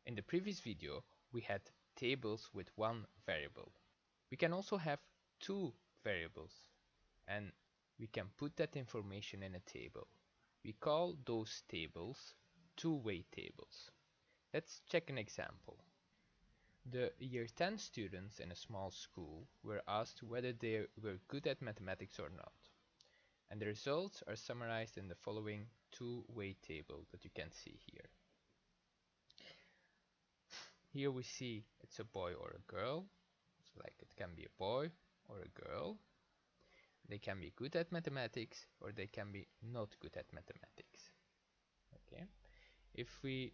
In the previous video, we had tables with one variable. We can also have two variables, and we can put that information in a table. We call those tables two-way tables. Let's check an example. The year 10 students in a small school were asked whether they were good at mathematics or not. And the results are summarized in the following two-way table that you can see here. Here we see it's a boy or a girl. So like it can be a boy or a girl. They can be good at mathematics or they can be not good at mathematics. Okay. If we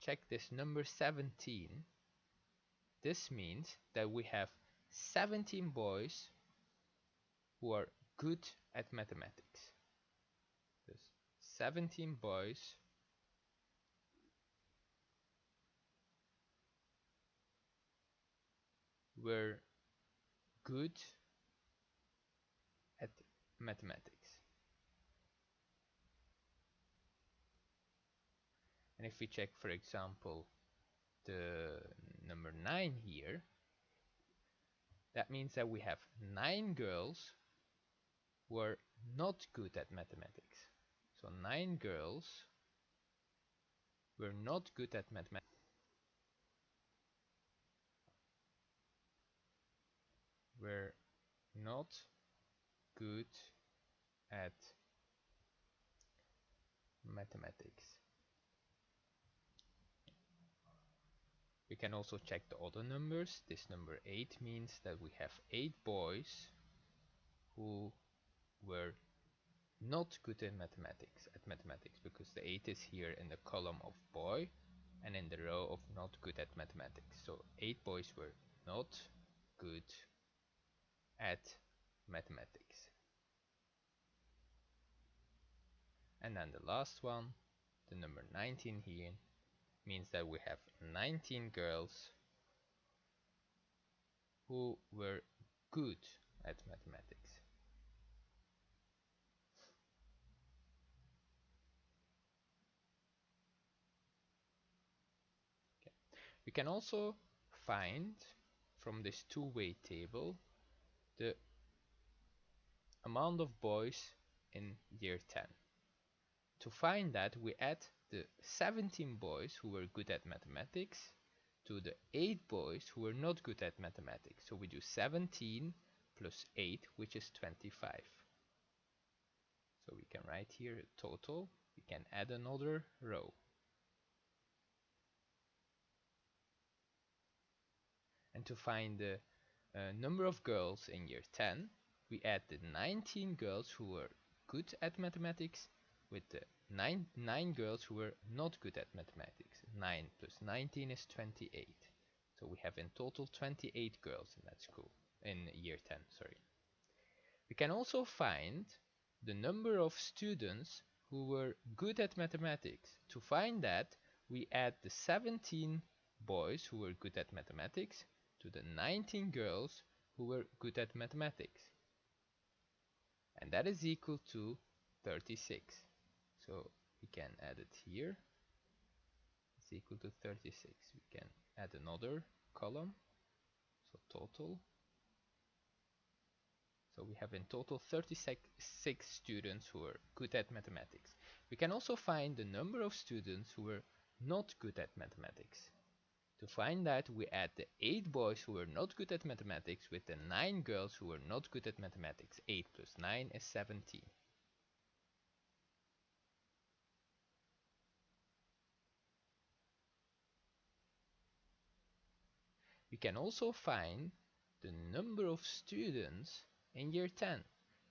check this number 17, this means that we have 17 boys who are good at mathematics. There's 17 boys were good at mathematics. And if we check, for example, the number 9 here, that means that we have 9 girls who are not good at mathematics. So 9 girls were not good at mathematics. Were not good at mathematics. We can also check the other numbers. This number 8 means that we have 8 boys who were not good at mathematics because the 8 is here in the column of boy and in the row of not good at mathematics. So 8 boys were not good at mathematics. And then the last one, the number 19 here, means that we have 19 girls who were good at mathematics. Okay. We can also find from this two-way table the amount of boys in year 10. To find that, we add the 17 boys who were good at mathematics to the 8 boys who were not good at mathematics. So we do 17 plus 8, which is 25. So we can write here a total. We can add another row. And to find the number of girls in year 10, we add the 19 girls who were good at mathematics with the 9 girls who were not good at mathematics. 9 plus 19 is 28. So we have in total 28 girls in that school, in year 10, sorry. We can also find the number of students who were good at mathematics. To find that, we add the 17 boys who were good at mathematics to the 19 girls who were good at mathematics. And that is equal to 36. So we can add it here. It's equal to 36. We can add another column. So total. So we have in total 36 students who are good at mathematics. We can also find the number of students who were not good at mathematics. To find that, we add the 8 boys who were not good at mathematics with the 9 girls who were not good at mathematics. 8 plus 9 is 17. We can also find the number of students in year 10.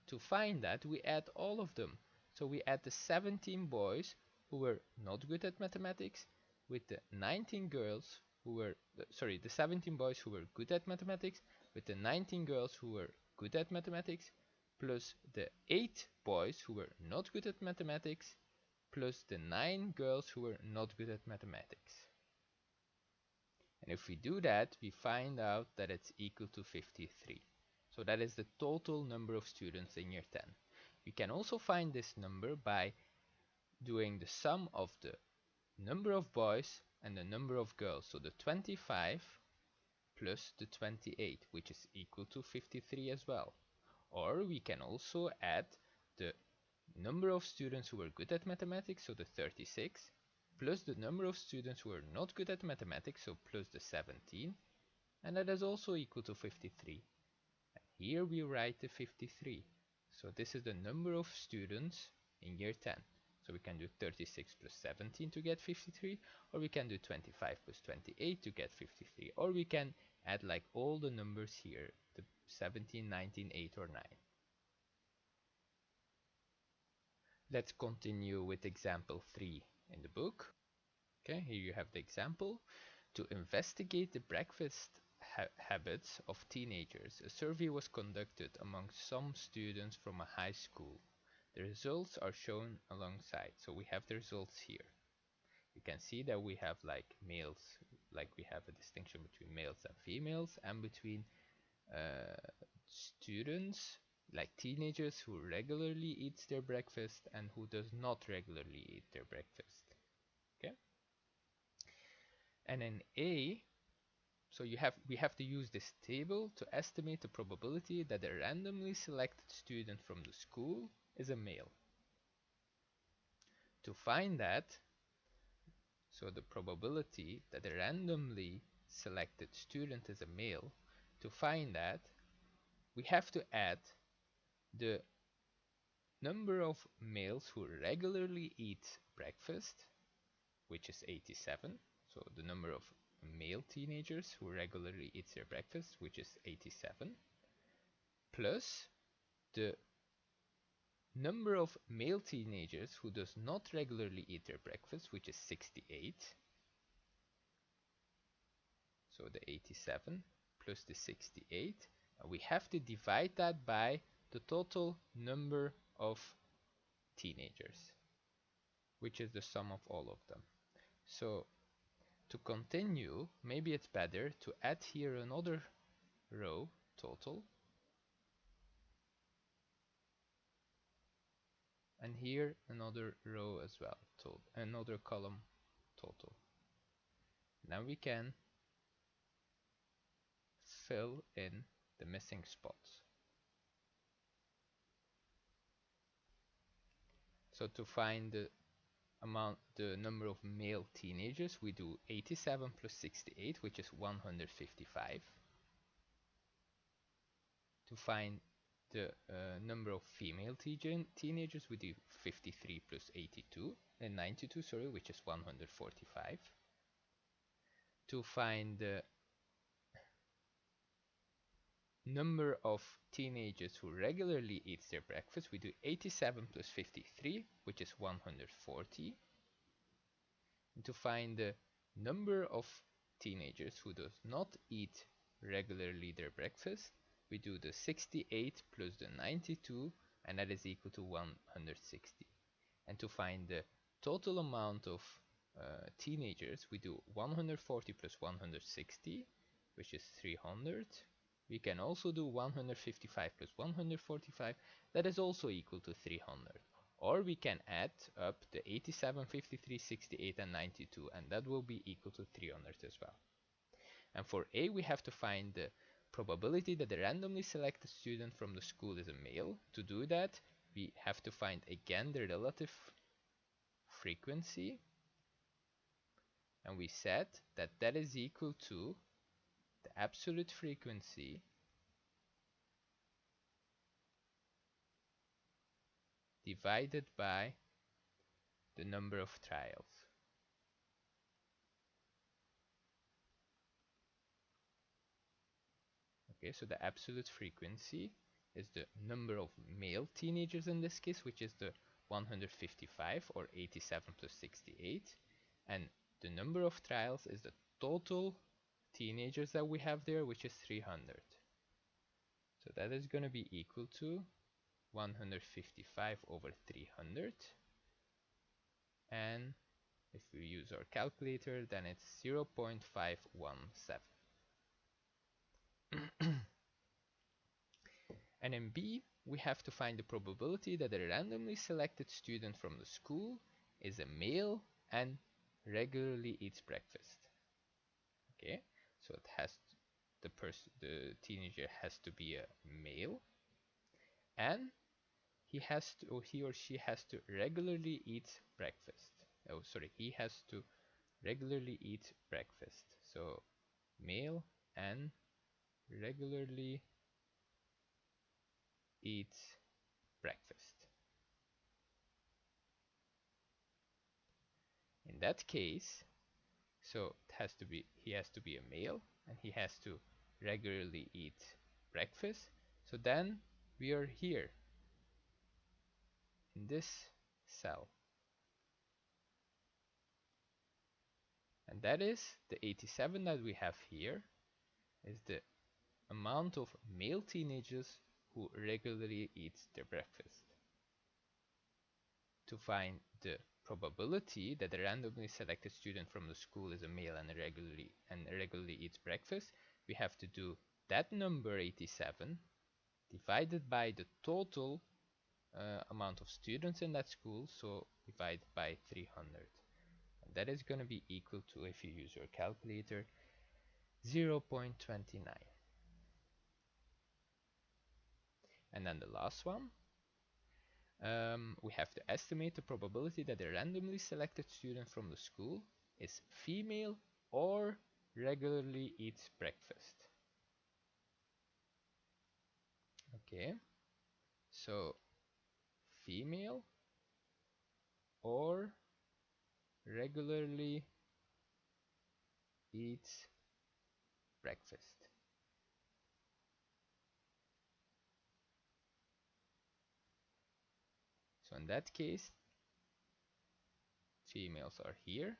To find that, we add all of them. So we add the 17 boys who were not good at mathematics with the 19 girls who were, the 17 boys who were good at mathematics with the 19 girls who were good at mathematics plus the 8 boys who were not good at mathematics plus the 9 girls who were not good at mathematics. And if we do that, we find out that it's equal to 53. So that is the total number of students in year 10. We can also find this number by doing the sum of the number of boys and the number of girls. So the 25 plus the 28, which is equal to 53 as well. Or we can also add the number of students who are good at mathematics, so the 36, plus the number of students who are not good at mathematics, so plus the 17, and that is also equal to 53. And here we write the 53. So this is the number of students in year 10. So we can do 36 plus 17 to get 53, or we can do 25 plus 28 to get 53, or we can add like all the numbers here, the 17, 19, 8, or 9. Let's continue with example 3 in the book. Okay, here you have the example. To investigate the breakfast habits of teenagers, a survey was conducted among some students from a high school. The results are shown alongside. So we have the results here. You can see that we have like males, like we have a distinction between males and females, and between students, like teenagers who regularly eats their breakfast and who does not regularly eat their breakfast. Okay, and in A, so we have to use this table to estimate the probability that a randomly selected student from the school is a male. To find that, so the probability that a randomly selected student is a male, to find that, we have to add the number of males who regularly eat breakfast, which is 87. So the number of male teenagers who regularly eat their breakfast, which is 87, plus the number of male teenagers who does not regularly eat their breakfast, which is 68. So the 87 plus the 68. And we have to divide that by the total number of teenagers, which is the sum of all of them. So to continue, maybe it's better to add here another row total, and here another row as well, another column total. Now we can fill in the missing spots. So to find the number of male teenagers, we do 87 plus 68, which is 155. To find the number of female teenagers, we do 53 plus 82, and 92, sorry, which is 145. To find the number of teenagers who regularly eats their breakfast, we do 87 plus 53, which is 140. And to find the number of teenagers who does not eat regularly their breakfast, we do the 68 plus the 92, and that is equal to 160. And to find the total amount of teenagers, we do 140 plus 160, which is 300. We can also do 155 plus 145, that is also equal to 300. Or we can add up the 87, 53, 68, and 92, and that will be equal to 300 as well. And for A, we have to find the probability that the randomly selected student from the school is a male. To do that, we have to find again the relative frequency, and we said that that is equal to the absolute frequency divided by the number of trials. Okay, so the absolute frequency is the number of male teenagers in this case, which is the 155 or 87 plus 68, and the number of trials is the total teenagers that we have there, which is 300. So that is going to be equal to 155 over 300, and if we use our calculator, then it's 0.517. And in B, we have to find the probability that a randomly selected student from the school is a male and regularly eats breakfast. Okay, so it has to, the teenager has to be a male, and he or she has to regularly eat breakfast. Oh, sorry, he has to regularly eat breakfast. So male and regularly eats breakfast. In that case, so it has to be he has to be a male and he has to regularly eat breakfast. So then we are here in this cell. And that is the 87 that we have here is the amount of male teenagers who regularly eat their breakfast. To find the probability that a randomly selected student from the school is a male and regularly eats breakfast, we have to do that number 87 divided by the total amount of students in that school, so divided by 300. And that is going to be equal to, if you use your calculator, 0.29. And then the last one, we have to estimate the probability that a randomly selected student from the school is female or regularly eats breakfast. Okay, so female or regularly eats breakfast. So in that case, females are here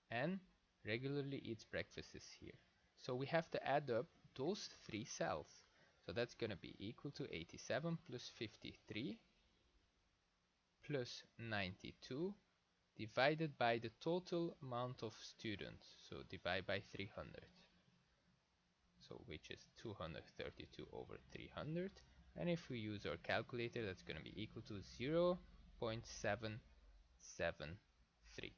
and regularly eats breakfast is here. So we have to add up those three cells. So that's going to be equal to 87 plus 53 plus 92 divided by the total amount of students. So divide by 300. So which is 232 over 300. And if we use our calculator, that's going to be equal to 0.773.